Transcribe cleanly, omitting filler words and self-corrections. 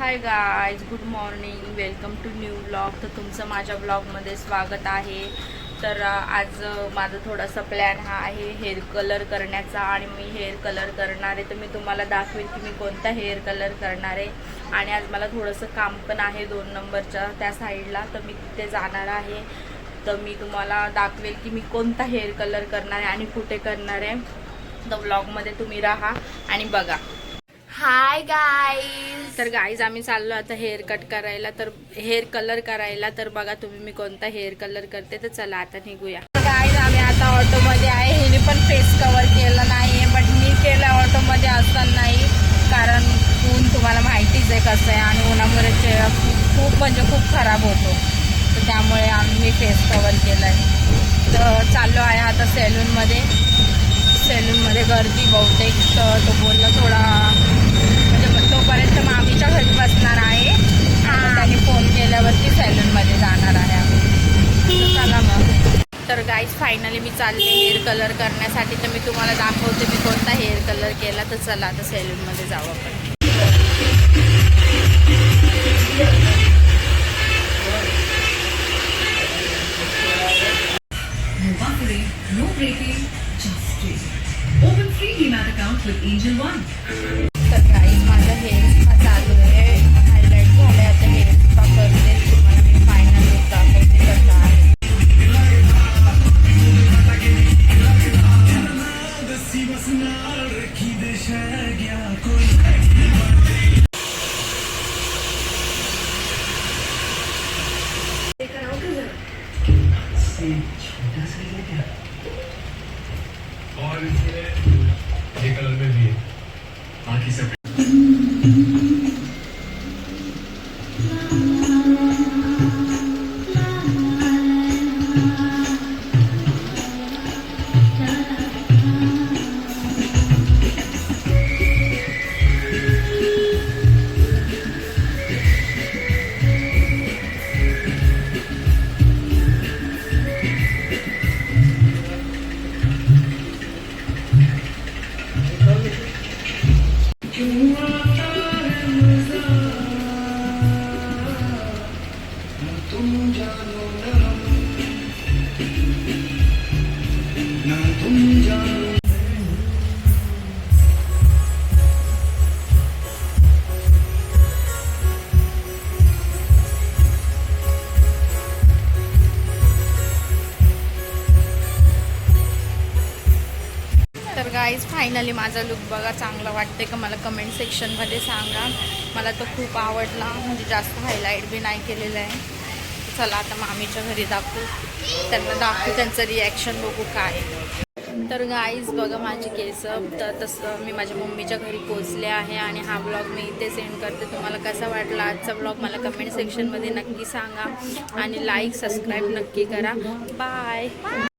High guys, good morning, welcome to new blog. तर तुमचं माझ्या ब्लॉगमध्ये स्वागत आहे. तर आज माझा थोडासा प्लॅन हा आहे हेअर कलर करण्याचा. आणि मी हेअर कलर करणार आहे, तर मी तुम्हाला दाखवेन की मी कोणता हेअर कलर करणार आहे. आणि आज मला थोडंसं काम पण आहे 2 नंबरच्या त्या साईडला, तर मी तिथे जाणार आहे. तर मी तुम्हाला दाखवेल की मी कोणता हेअर कलर करणार आहे आणि कुठे करणार आहे. तर ब्लॉगमध्ये तुम्ही राहा आणि बघा. Hi guys. तर गाईज आम्ही चाललो आता हेअर कट करायला, तर हेअर कलर करायला. तर बघा तुम्ही मी कोणता हेअर कलर करते. तर चला आता निघूया. गाईज आम्ही आता ऑटोमध्ये आहे. हिने पण फेस कवर केलं नाही आहे, बट मी केलं ऑटोमध्ये असताना नाही, कारण ऊन तुम्हाला माहितीच आहे कसं आहे. आणि उन्हामुळे चेहरा खूप म्हणजे खूप खराब होतो, तर त्यामुळे आम्ही फेस कवर केलं आहे. तर चाललो आहे आता सॅलूनमध्ये गर्दी बहुतेक. तर तो बोलला थोडा म्हणजे तोपर्यंत मामीच्या घरी बसणार आहे. त्याने फोन केल्यावरती सॅलूनमध्ये जाणार आहे आम्ही. चला मग. तर गाईज फायनली मी चालले हेअर कलर करण्यासाठी. तर मी तुम्हाला दाखवते मी कोणता हेअर कलर केला. तर चला आता सॅलूनमध्ये जाऊ आपण. No breaking, just straight. Open free Demat account with Angel One. तर गाईज माझा हेअर स्पा चालू आहे, हायलाईट झाले. आता हेअर स्पा करते, तुम्हाला मी फायनल लुक दाखवते कसा आहे. और ये कलर में भी है, बाकी सब तर गाईज फायनली माझा लुक बघा, चांगला वाटते का मला कमेंट सेक्शनमध्ये सांगा. मला तो खूप आवडला, म्हणजे जास्त हायलाईट बी नाही केलेलं आहे. चला आता मामीच्या घरी त्यांना त्यांचं रिॲक्शन बघू काय. तर गाईज बघा माझी केस. तर तसं मी माझ्या मम्मीच्या घरी पोचले आहे. आणि हा ब्लॉग मी इथे सेंड करते. तुम्हाला कसा वाटला आजचा ब्लॉग मला कमेंट सेक्शनमध्ये नक्की सांगा. आणि लाईक सबस्क्राईब नक्की करा. बाय.